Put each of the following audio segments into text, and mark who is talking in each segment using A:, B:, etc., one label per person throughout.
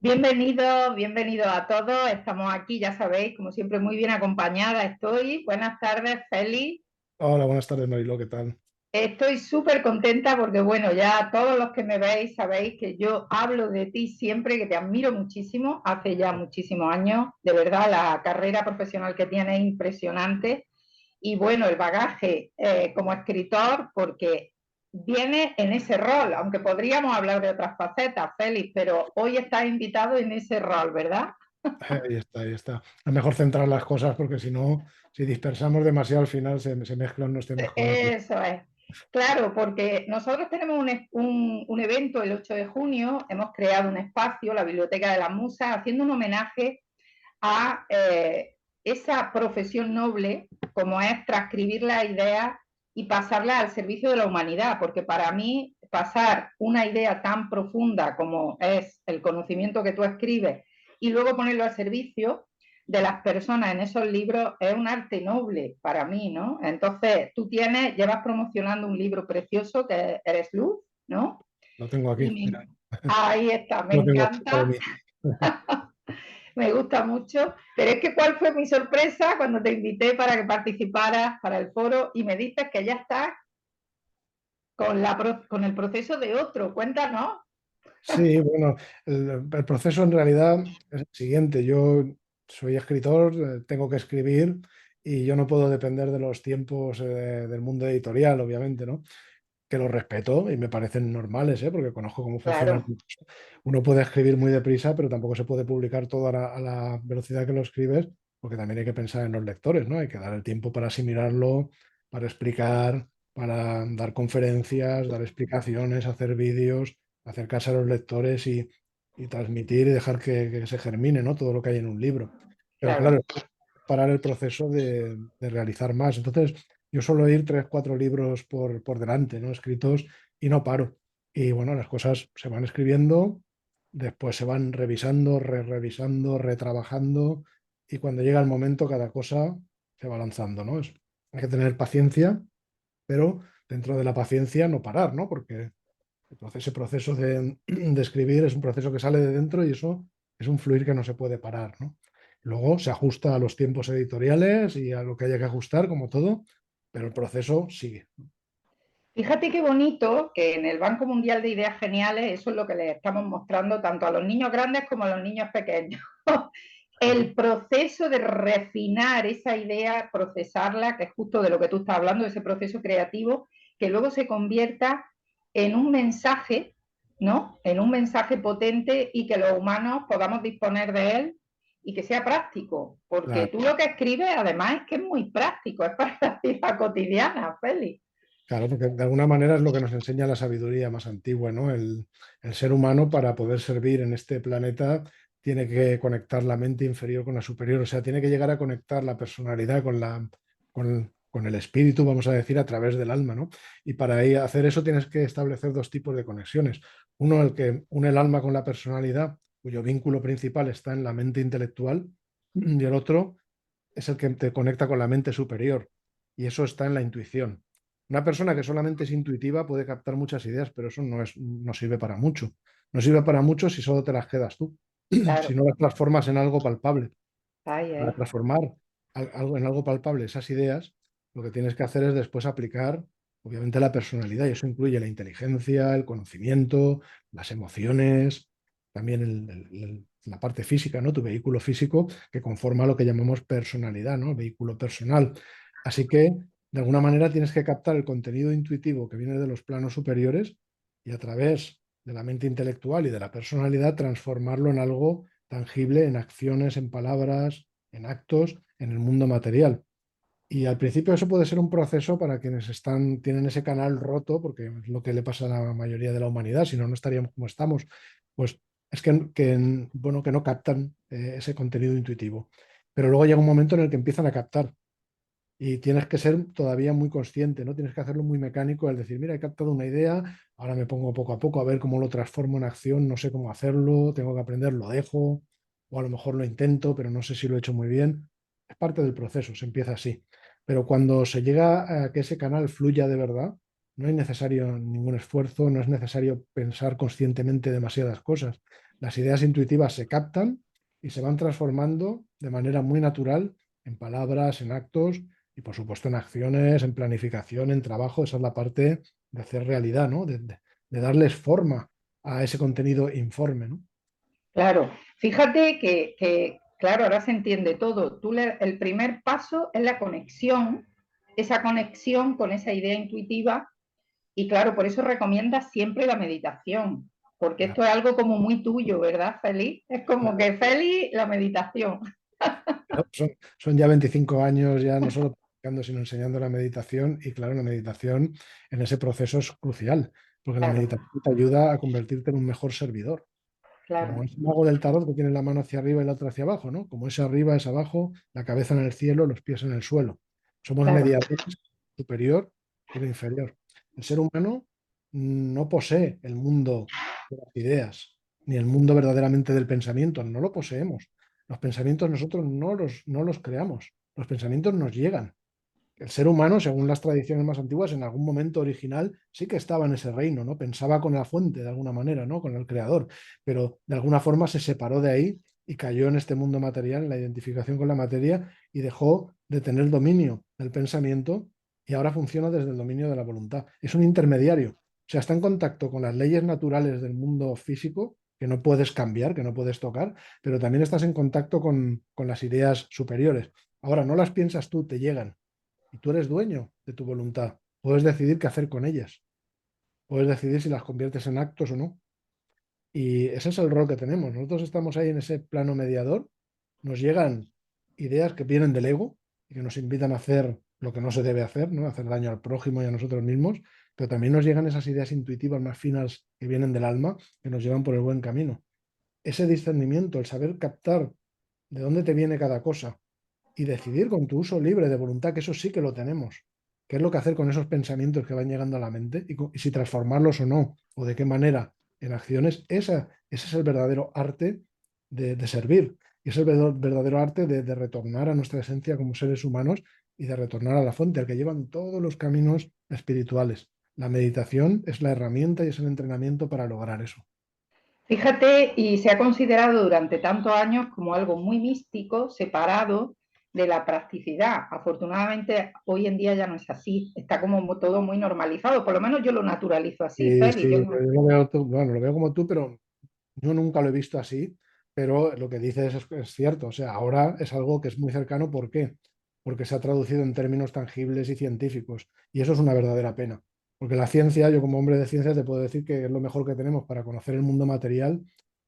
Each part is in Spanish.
A: Bienvenido a todos. Estamos aquí, ya sabéis, como siempre, muy bien acompañada estoy. Buenas tardes, Feli.
B: Hola, buenas tardes, Marilo, ¿qué tal?
A: Estoy súper contenta porque, bueno, ya todos los que me veis sabéis que yo hablo de ti siempre, que te admiro muchísimo, hace ya muchísimos años. De verdad, la carrera profesional que tienes es impresionante. Y bueno, el bagaje como escritor, porque viene en ese rol, aunque podríamos hablar de otras facetas, Félix, pero hoy estás invitado en ese rol, ¿verdad?
B: Ahí está, ahí está. Es mejor centrar las cosas porque si no, si dispersamos demasiado al final se mezclan los temas con otros.
A: Eso es. Claro, porque nosotros tenemos un evento el 8 de junio, hemos creado un espacio, la Biblioteca de las Musas, haciendo un homenaje a esa profesión noble como es transcribir las ideas y pasarlas al servicio de la humanidad, porque para mí pasar una idea tan profunda como es el conocimiento que tú escribes y luego ponerlo al servicio de las personas en esos libros es un arte noble para mí, ¿no? Entonces, llevas promocionando un libro precioso que eres Luz, ¿no?
B: Lo tengo aquí,
A: Y
B: mira,
A: ahí está, me
B: lo tengo cerca de
A: encanta,
B: mí.
A: me gusta mucho, pero es que cuál fue mi sorpresa cuando te invité para que participaras para el foro y me dices que ya estás con el proceso de otro, cuéntanos.
B: Sí, bueno, el proceso en realidad es el siguiente. Yo soy escritor, tengo que escribir y yo no puedo depender de los tiempos del mundo editorial, obviamente, ¿no? Que los respeto y me parecen normales, ¿eh? Porque conozco cómo funciona el
A: Claro,
B: proceso. Uno puede escribir muy deprisa, pero tampoco se puede publicar todo a la velocidad que lo escribes, porque también hay que pensar en los lectores, ¿no? Hay que dar el tiempo para asimilarlo, para explicar, para dar conferencias, dar explicaciones, hacer vídeos, acercarse a los lectores y transmitir y dejar que se germine, ¿no? Todo lo que hay en un libro. Pero
A: claro.
B: claro, parar el proceso de realizar más. Entonces, yo suelo ir tres, cuatro libros por delante, ¿no? Escritos y no paro. Y bueno, las cosas se van escribiendo, después se van revisando, revisando, retrabajando y cuando llega el momento cada cosa se va lanzando, ¿no? Hay que tener paciencia, pero dentro de la paciencia no parar, ¿no? Porque ese proceso de escribir es un proceso que sale de dentro y eso es un fluir que no se puede parar, ¿no? Luego se ajusta a los tiempos editoriales y a lo que haya que ajustar, como todo, pero el proceso sigue.
A: Fíjate qué bonito que en el Banco Mundial de Ideas Geniales eso es lo que les estamos mostrando tanto a los niños grandes como a los niños pequeños. El proceso de refinar esa idea, procesarla, que es justo de lo que tú estás hablando, ese proceso creativo, que luego se convierta en un mensaje, ¿no? En un mensaje potente y que los humanos podamos disponer de él y que sea práctico, porque
B: Claro,
A: tú lo que escribes además es que es muy práctico, es para la vida cotidiana, Félix.
B: claro, porque de alguna manera es lo que nos enseña la sabiduría más antigua, ¿no? El ser humano para poder servir en este planeta tiene que conectar la mente inferior con la superior, o sea, tiene que llegar a conectar la personalidad con el espíritu, vamos a decir, a través del alma, ¿no? Y para hacer eso tienes que establecer dos tipos de conexiones. Uno, el que une el alma con la personalidad, cuyo vínculo principal está en la mente intelectual, y el otro es el que te conecta con la mente superior, y eso está en la intuición. Una persona que solamente es intuitiva puede captar muchas ideas, pero eso no sirve para mucho. No sirve para mucho si solo te las quedas tú, si
A: Claro,
B: no las transformas en algo palpable.
A: ahí,
B: Para
A: ahí.
B: transformar algo en algo palpable esas ideas, lo que tienes que hacer es después aplicar, obviamente, la personalidad, y eso incluye la inteligencia, el conocimiento, las emociones, también la parte física, ¿no? Tu vehículo físico que conforma lo que llamamos personalidad, ¿no? Vehículo personal. Así que, de alguna manera, tienes que captar el contenido intuitivo que viene de los planos superiores y a través de la mente intelectual y de la personalidad transformarlo en algo tangible, en acciones, en palabras, en actos, en el mundo material. Y al principio eso puede ser un proceso para quienes tienen ese canal roto, porque es lo que le pasa a la mayoría de la humanidad, si no, no estaríamos como estamos. Pues es bueno, que no captan ese contenido intuitivo. Pero luego llega un momento en el que empiezan a captar y tienes que ser todavía muy consciente, ¿no? Tienes que hacerlo muy mecánico, al decir, mira, he captado una idea, ahora me pongo poco a poco a ver cómo lo transformo en acción, no sé cómo hacerlo, tengo que aprender, lo dejo, o a lo mejor lo intento, pero no sé si lo he hecho muy bien. Es parte del proceso, se empieza así. Pero cuando se llega a que ese canal fluya de verdad, no es necesario ningún esfuerzo, no es necesario pensar conscientemente demasiadas cosas. las ideas intuitivas se captan y se van transformando de manera muy natural en palabras, en actos y por supuesto en acciones, en planificación, en trabajo. Esa es la parte de hacer realidad, ¿no? De darles forma a ese contenido informe, ¿no?
A: Claro, fíjate claro, ahora se entiende todo. El primer paso es la conexión, esa conexión con esa idea intuitiva. Y claro, por eso recomiendas siempre la meditación, porque
B: Claro,
A: esto es algo como muy tuyo, ¿verdad, Félix? Es como
B: claro.
A: que Félix, la meditación.
B: Pero son ya 25 años, ya no solo practicando, sino enseñando la meditación. Y claro, la meditación en ese proceso es crucial, porque la
A: Claro,
B: meditación te ayuda a convertirte en un mejor servidor.
A: claro,
B: Como ese mago del tarot que tiene la mano hacia arriba y la otra hacia abajo, ¿no? Como es arriba es abajo, la cabeza en el cielo, los pies en el suelo. Somos
A: claro,
B: mediadores superior y lo inferior. El ser humano no posee el mundo de las ideas, ni el mundo verdaderamente del pensamiento, no lo poseemos. Los pensamientos nosotros no los creamos, los pensamientos nos llegan. El ser humano, según las tradiciones más antiguas, en algún momento original sí que estaba en ese reino, ¿no? Pensaba con la fuente de alguna manera, ¿no? Con el creador, pero de alguna forma se separó de ahí y cayó en este mundo material, en la identificación con la materia y dejó de tener dominio del pensamiento y ahora funciona desde el dominio de la voluntad. Es un intermediario, o sea, está en contacto con las leyes naturales del mundo físico que no puedes cambiar, que no puedes tocar, pero también estás en contacto con las ideas superiores. Ahora, no las piensas tú, te llegan y tú eres dueño de tu voluntad. Puedes decidir qué hacer con ellas. Puedes decidir si las conviertes en actos o no. Y ese es el rol que tenemos. Nosotros estamos ahí en ese plano mediador. Nos llegan ideas que vienen del ego y que nos invitan a hacer lo que no se debe hacer, ¿no? Hacer daño al prójimo y a nosotros mismos. Pero también nos llegan esas ideas intuitivas más finas que vienen del alma, que nos llevan por el buen camino. Ese discernimiento, el saber captar de dónde te viene cada cosa, y decidir con tu uso libre de voluntad, que eso sí que lo tenemos. ¿Qué es lo que hacer con esos pensamientos que van llegando a la mente y si transformarlos o no, o de qué manera en acciones? Ese es el verdadero arte de servir. Y es el verdadero arte de retornar a nuestra esencia como seres humanos y de retornar a la fuente, al que llevan todos los caminos espirituales. La meditación es la herramienta y es el entrenamiento para lograr eso.
A: fíjate, y se ha considerado durante tantos años como algo muy místico, separado de la practicidad. Afortunadamente, hoy en día ya no es así, está como todo muy normalizado, por lo menos yo lo naturalizo así,
B: Sí,
A: Félix.
B: sí, yo lo veo, bueno, lo veo como tú, pero yo nunca lo he visto así, pero lo que dices es cierto. O sea, ahora es algo que es muy cercano. ¿Por qué? Porque se ha traducido en términos tangibles y científicos. Y eso es una verdadera pena. Porque la ciencia, yo como hombre de ciencia te puedo decir que es lo mejor que tenemos para conocer el mundo material,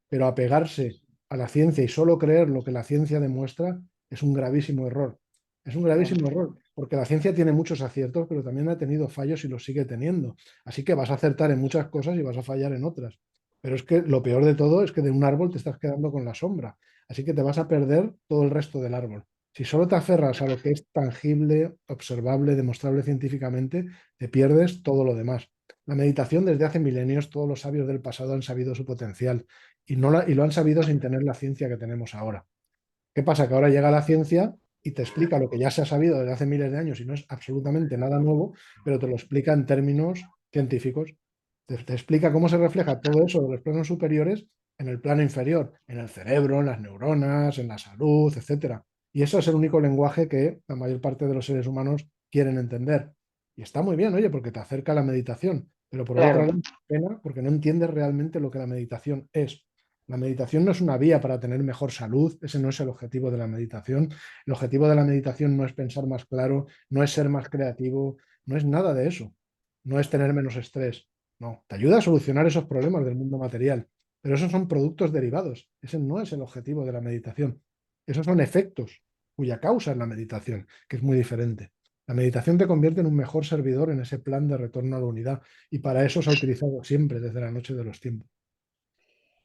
B: pero apegarse a la ciencia y solo creer lo que la ciencia demuestra es un gravísimo error. Es un gravísimo error, porque la ciencia tiene muchos aciertos, pero también ha tenido fallos y los sigue teniendo. Así que vas a acertar en muchas cosas y vas a fallar en otras. Pero es que lo peor de todo es que de un árbol te estás quedando con la sombra. Así que te vas a perder todo el resto del árbol. Si solo te aferras a lo que es tangible, observable, demostrable científicamente, te pierdes todo lo demás. La meditación desde hace milenios, todos los sabios del pasado han sabido su potencial y lo han sabido sin tener la ciencia que tenemos ahora. ¿Qué pasa? Que ahora llega la ciencia y te explica lo que ya se ha sabido desde hace miles de años y no es absolutamente nada nuevo, pero te lo explica en términos científicos. Te explica cómo se refleja todo eso de los planos superiores en el plano inferior, en el cerebro, en las neuronas, en la salud, etcétera. Y eso es el único lenguaje que la mayor parte de los seres humanos quieren entender. Y está muy bien, oye, porque te acerca a la meditación, pero por otra
A: Claro,
B: lado, pena porque no entiendes realmente lo que la meditación es. La meditación no es una vía para tener mejor salud, ese no es el objetivo de la meditación. El objetivo de la meditación no es pensar más claro, no es ser más creativo, no es nada de eso. No es tener menos estrés. No, te ayuda a solucionar esos problemas del mundo material, pero esos son productos derivados. Ese no es el objetivo de la meditación. Esos son efectos cuya causa es la meditación, que es muy diferente. La meditación te convierte en un mejor servidor en ese plan de retorno a la unidad y para eso se ha utilizado siempre desde la noche de los tiempos.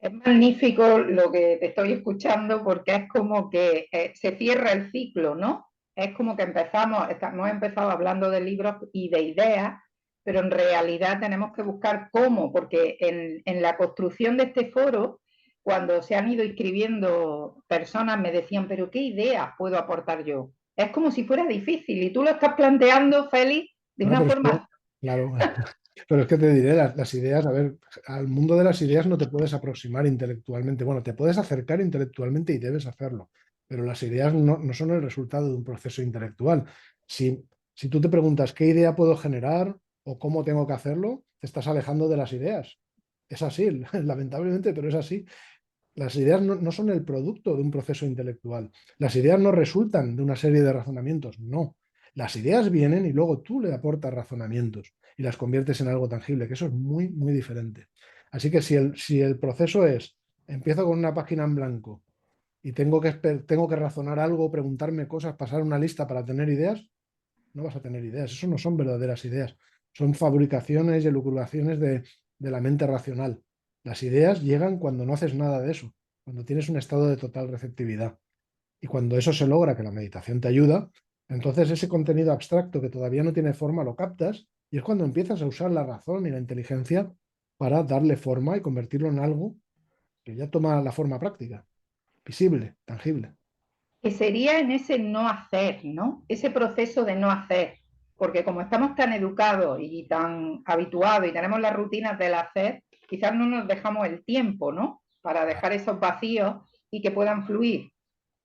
A: es magnífico lo que te estoy escuchando porque es como que se cierra el ciclo, ¿no? Es como que hemos empezado hablando de libros y de ideas, pero en realidad tenemos que buscar cómo, porque en la construcción de este foro, cuando se han ido inscribiendo personas, me decían, pero ¿qué ideas puedo aportar yo? Es como si fuera difícil y tú lo estás planteando, Félix, de
B: Bueno,
A: una
B: pero es que,
A: forma
B: claro, Pero es que te diré, las ideas, a ver, al mundo de las ideas no te puedes aproximar intelectualmente. Bueno, te puedes acercar intelectualmente y debes hacerlo, pero las ideas no son el resultado de un proceso intelectual. Si tú te preguntas qué idea puedo generar o cómo tengo que hacerlo, te estás alejando de las ideas. Es así, lamentablemente, pero es así. Las ideas no son el producto de un proceso intelectual. Las ideas no resultan de una serie de razonamientos, no. Las ideas vienen y luego tú le aportas razonamientos y las conviertes en algo tangible, que eso es muy, muy diferente. Así que si el proceso es, empiezo con una página en blanco y tengo que razonar algo, preguntarme cosas, pasar una lista para tener ideas, no vas a tener ideas. Eso no son verdaderas ideas. Son fabricaciones y elucubraciones de la mente racional. Las ideas llegan cuando no haces nada de eso, cuando tienes un estado de total receptividad. Y cuando eso se logra, que la meditación te ayuda, entonces ese contenido abstracto que todavía no tiene forma lo captas y es cuando empiezas a usar la razón y la inteligencia para darle forma y convertirlo en algo que ya toma la forma práctica, visible, tangible.
A: Que sería en ese no hacer, ¿no? Ese proceso de no hacer, porque como estamos tan educados y tan habituados y tenemos las rutinas del hacer, quizás no nos dejamos el tiempo, ¿no? Para dejar esos vacíos y que puedan fluir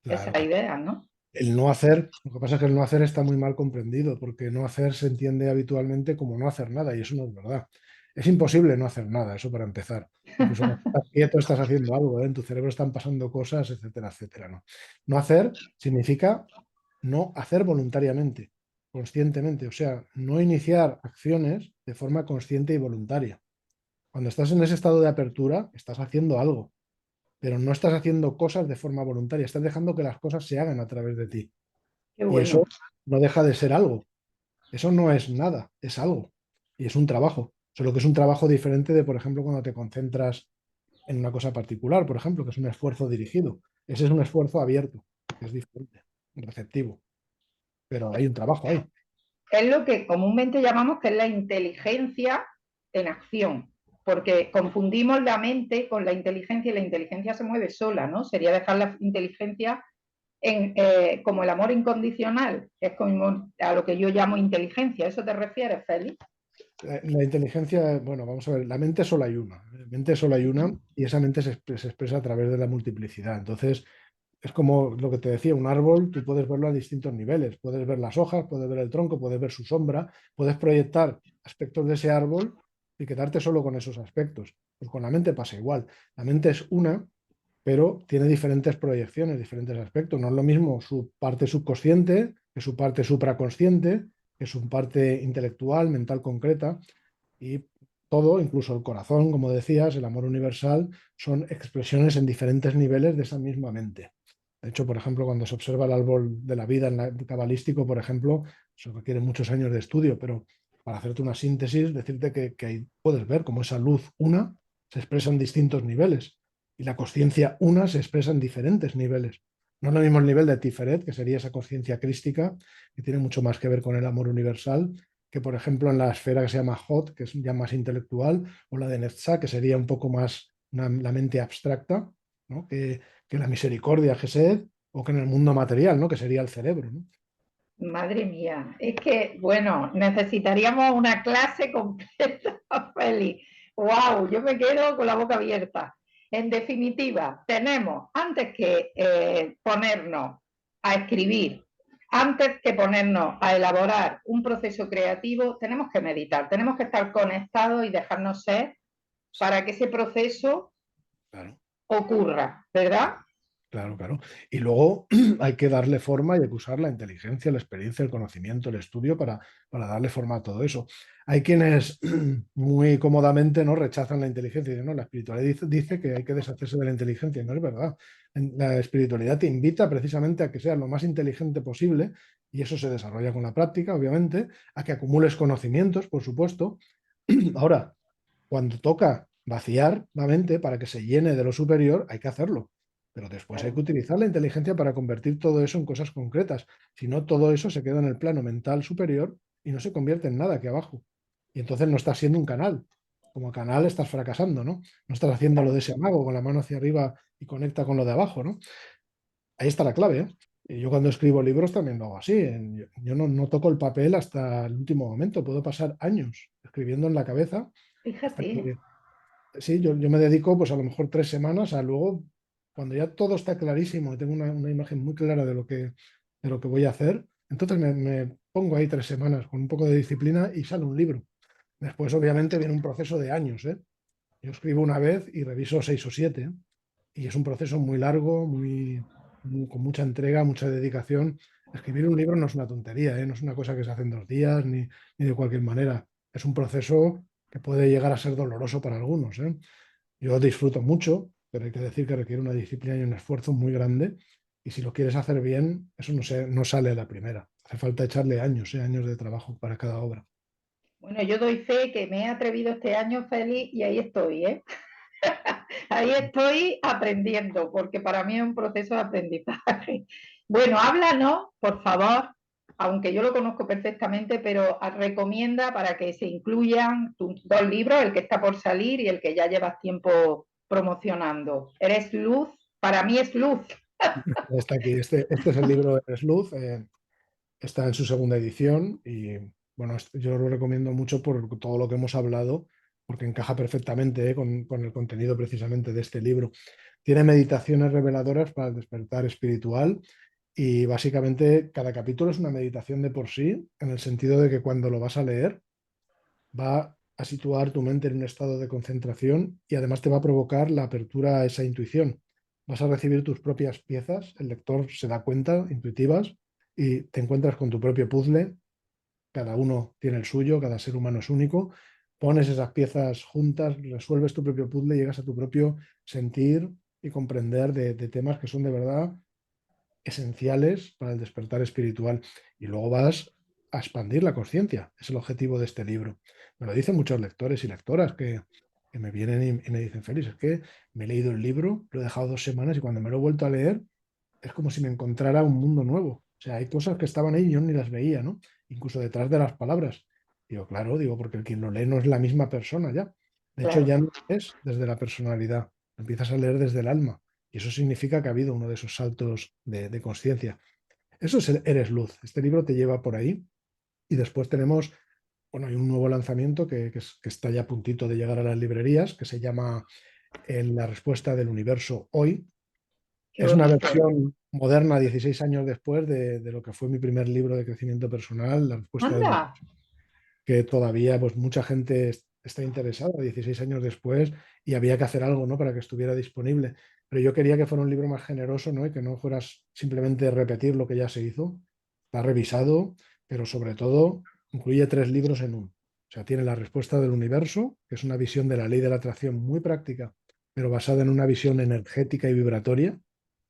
B: Claro,
A: esas
B: claro.
A: ideas, ¿no?
B: El no hacer, lo que pasa es que el no hacer está muy mal comprendido, porque no hacer se entiende habitualmente como no hacer nada, y eso no es verdad. Es imposible no hacer nada, eso para empezar. Incluso cuando estás quieto estás haciendo algo, ¿eh? En tu cerebro están pasando cosas, etcétera, etcétera, ¿no? No hacer significa no hacer voluntariamente, conscientemente, o sea, no iniciar acciones de forma consciente y voluntaria. Cuando estás en ese estado de apertura, estás haciendo algo, pero no estás haciendo cosas de forma voluntaria, estás dejando que las cosas se hagan a través de ti.
A: Qué
B: Y
A: bueno.
B: eso no deja de ser algo. Eso no es nada, es algo. Y es un trabajo. Solo que es un trabajo diferente de, por ejemplo, cuando te concentras en una cosa particular, por ejemplo, que es un esfuerzo dirigido. Ese es un esfuerzo abierto, que es diferente, receptivo. Pero hay un trabajo ahí.
A: Es lo que comúnmente llamamos que es la inteligencia en acción, porque confundimos la mente con la inteligencia y la inteligencia se mueve sola, ¿no? Sería dejar la inteligencia como el amor incondicional, que es como a lo que yo llamo inteligencia. ¿Eso te refieres, Félix?
B: La inteligencia, bueno, vamos a ver, la mente solo hay una. La mente solo hay una y esa mente se expresa a través de la multiplicidad. Entonces, es como lo que te decía, un árbol, tú puedes verlo a distintos niveles. Puedes ver las hojas, puedes ver el tronco, puedes ver su sombra, puedes proyectar aspectos de ese árbol y quedarte solo con esos aspectos. Pues con la mente pasa igual. La mente es una, pero tiene diferentes proyecciones, diferentes aspectos. No es lo mismo su parte subconsciente que su parte supraconsciente, que su parte intelectual, mental concreta. Y todo, incluso el corazón, como decías, el amor universal, son expresiones en diferentes niveles de esa misma mente. De hecho, por ejemplo, cuando se observa el árbol de la vida en la cabalístico, por ejemplo, eso requiere muchos años de estudio, pero para hacerte una síntesis, decirte que ahí puedes ver cómo esa luz una se expresa en distintos niveles y la conciencia una se expresa en diferentes niveles. No es lo mismo el nivel de Tiferet, que sería esa conciencia crística, que tiene mucho más que ver con el amor universal, que por ejemplo en la esfera que se llama Hot, que es ya más intelectual, o la de Netzach, que sería un poco más la mente abstracta, ¿no? Que la misericordia, Gesed, o que en el mundo material, ¿no? Que sería el cerebro, ¿no?
A: Madre mía, es que, bueno, necesitaríamos una clase completa, Félix. ¡Wow! Yo me quedo con la boca abierta. En definitiva, tenemos, antes que ponernos a escribir, antes que ponernos a elaborar un proceso creativo, tenemos que meditar, tenemos que estar conectados y dejarnos ser para que ese proceso
B: Claro.
A: ocurra, ¿verdad?
B: Claro, claro. Y luego hay que darle forma y hay que usar la inteligencia, la experiencia, el conocimiento, el estudio para darle forma a todo eso. Hay quienes muy cómodamente no rechazan la inteligencia y dicen, no, la espiritualidad dice que hay que deshacerse de la inteligencia. Y no es verdad. La espiritualidad te invita precisamente a que seas lo más inteligente posible y eso se desarrolla con la práctica, obviamente, a que acumules conocimientos, por supuesto. Ahora, cuando toca vaciar la mente para que se llene de lo superior, hay que hacerlo. Pero después hay que
A: Claro.
B: utilizar la inteligencia para convertir todo eso en cosas concretas. Si no, todo eso se queda en el plano mental superior y no se convierte en nada aquí abajo. Y entonces no estás siendo un canal. Como canal estás fracasando, ¿no? No estás haciendo lo de ese mago con la mano hacia arriba y conecta con lo de abajo, ¿no? Ahí está la clave, ¿eh? Y yo cuando escribo libros también lo hago así. Yo no toco el papel hasta el último momento. Puedo pasar años escribiendo en la cabeza hasta
A: Fíjate.
B: que... Sí, yo me dedico pues a lo mejor 3 semanas a luego, cuando ya todo está clarísimo y tengo una imagen muy clara de lo que voy a hacer, entonces me pongo ahí 3 semanas con un poco de disciplina y sale un libro. Después, obviamente, viene un proceso de años, ¿eh? Yo escribo una vez y reviso 6 o 7, ¿eh? Y es un proceso muy largo, con mucha entrega, mucha dedicación. Escribir un libro no es una tontería, ¿eh? No es una cosa que se hace en 2 días ni de cualquier manera. Es un proceso que puede llegar a ser doloroso para algunos, ¿eh? Yo disfruto mucho, pero hay que decir que requiere una disciplina y un esfuerzo muy grande. Y si lo quieres hacer bien, eso no sale a la primera. Hace falta echarle años, ¿eh? Años de trabajo para cada obra.
A: Bueno, yo doy fe que me he atrevido este año, Félix, y ahí estoy, ¿eh? Ahí estoy aprendiendo, porque para mí es un proceso de aprendizaje. Bueno, háblanos, por favor, aunque yo lo conozco perfectamente, pero recomienda para que se incluyan tus 2 libros, el que está por salir y el que ya llevas tiempo promocionando. Eres luz, para mí es luz.
B: Está aquí. Este es el libro de Sleuth. Está en su segunda edición y bueno, yo lo recomiendo mucho por todo lo que hemos hablado, porque encaja perfectamente, con el contenido precisamente de este libro. Tiene meditaciones reveladoras para el despertar espiritual y básicamente cada capítulo es una meditación de por sí, en el sentido de que cuando lo vas a leer va a situar tu mente en un estado de concentración y además te va a provocar la apertura a esa intuición. Vas a recibir tus propias piezas, el lector se da cuenta, intuitivas, y te encuentras con tu propio puzzle. Cada uno tiene el suyo, cada ser humano es único. Pones esas piezas juntas, resuelves tu propio puzzle, llegas a tu propio sentir y comprender de temas que son de verdad esenciales para el despertar espiritual. Y luego vas a expandir la conciencia. Es el objetivo de este libro. Me lo dicen muchos lectores y lectoras que me vienen y me dicen, Félix, es que me he leído el libro, lo he dejado 2 semanas y cuando me lo he vuelto a leer es como si me encontrara un mundo nuevo. O sea, hay cosas que estaban ahí y yo ni las veía, ¿no? Incluso detrás de las palabras. Digo, claro, digo, porque el quien lo lee no es la misma persona ya. De hecho,
A: Claro.
B: ya no es desde la personalidad, empiezas a leer desde el alma. Y eso significa que ha habido uno de esos saltos de conciencia. Eso es Eres Luz. Este libro te lleva por ahí. Y después tenemos, bueno, hay un nuevo lanzamiento que está ya a puntito de llegar a las librerías, que se llama En la respuesta del universo hoy.
A: Qué
B: Es una
A: bonito.
B: versión moderna, 16 años después de lo que fue mi primer libro de crecimiento personal, La respuesta del
A: Anda.
B: universo, que todavía pues mucha gente está interesada 16 años después y había que hacer algo, ¿no? Para que estuviera disponible. Pero yo quería que fuera un libro más generoso, ¿no? Y que no fueras simplemente repetir lo que ya se hizo. Está revisado, pero sobre todo incluye 3 libros en uno. O sea, tiene La respuesta del universo, que es una visión de la ley de la atracción muy práctica, pero basada en una visión energética y vibratoria,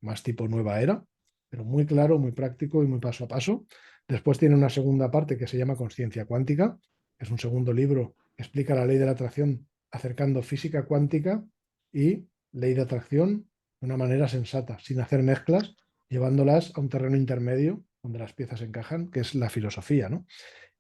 B: más tipo nueva era, pero muy claro, muy práctico y muy paso a paso. Después tiene una segunda parte que se llama Conciencia Cuántica. Es un segundo libro que explica la ley de la atracción acercando física cuántica y ley de atracción de una manera sensata, sin hacer mezclas, llevándolas a un terreno intermedio donde las piezas encajan, que es la filosofía, ¿no?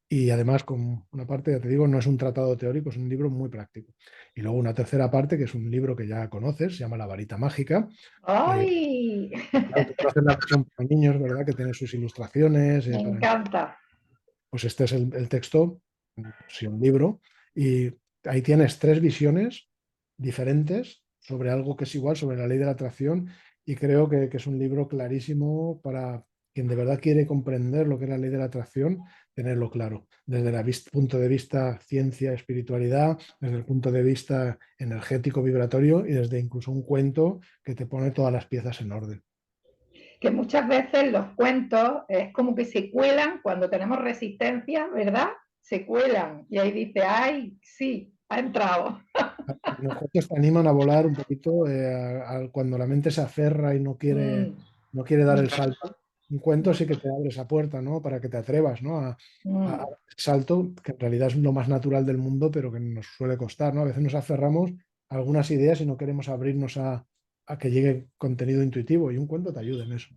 B: Y además, con una parte, ya te digo, no es un tratado teórico, es un libro muy práctico. Y luego una tercera parte, que es un libro que ya conoces, se llama La varita mágica, que
A: ¡Ay!
B: claro, tú conoces la versión para niños, ¿verdad? Que tiene sus ilustraciones,
A: Me
B: para
A: encanta.
B: pues este es el texto, sí, un libro, y ahí tienes 3 visiones diferentes sobre algo que es igual, sobre la ley de la atracción, y creo que es un libro clarísimo para quien de verdad quiere comprender lo que es la ley de la atracción, tenerlo claro, desde el punto de vista ciencia, espiritualidad, desde el punto de vista energético, vibratorio, y desde incluso un cuento que te pone todas las piezas en orden.
A: Que muchas veces los cuentos es como que se cuelan cuando tenemos resistencia, ¿verdad? Se cuelan y ahí dice, ay, sí, ha entrado.
B: Los juegos te animan a volar un poquito, cuando la mente se aferra y
A: Mm,
B: no quiere dar el salto. Un cuento sí que te abre esa puerta, ¿no? Para que te atrevas, ¿no? A
A: mm.
B: dar ese salto, que en realidad es lo más natural del mundo, pero que nos suele costar, ¿no? A veces nos aferramos a algunas ideas y no queremos abrirnos a que llegue contenido intuitivo y un cuento te ayuda en eso.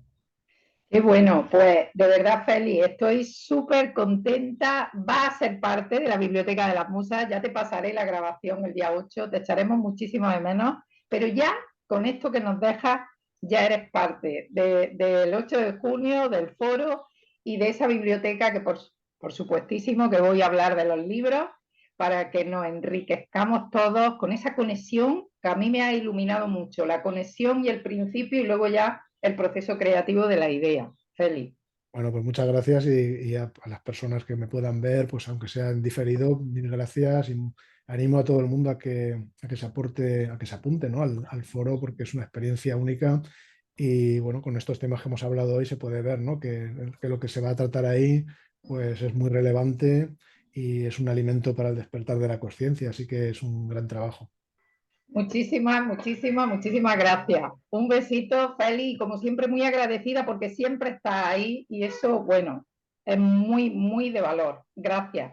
A: Qué bueno, pues de verdad, Feli, estoy súper contenta. Va a ser parte de la Biblioteca de las Musas. Ya te pasaré la grabación el día 8. Te echaremos muchísimo de menos. Pero ya con esto que nos dejas, ya eres parte del 8 de junio, del foro y de esa biblioteca que por supuestísimo que voy a hablar de los libros para que nos enriquezcamos todos con esa conexión que a mí me ha iluminado mucho, la conexión y el principio y luego ya el proceso creativo de la idea. Félix.
B: Bueno, pues muchas gracias y a las personas que me puedan ver, pues aunque sea en diferido, mil gracias y animo a todo el mundo a que se aporte, a que se apunte, ¿no? al foro porque es una experiencia única y bueno, con estos temas que hemos hablado hoy se puede ver, ¿no? Que lo que se va a tratar ahí pues es muy relevante y es un alimento para el despertar de la conciencia, así que es un gran trabajo.
A: Muchísimas gracias. Un besito, Feli, y como siempre muy agradecida porque siempre estás ahí y eso, bueno, es muy de valor. Gracias,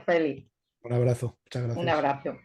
A: Feli.
B: Un abrazo, muchas
A: Un
B: gracias.
A: abrazo.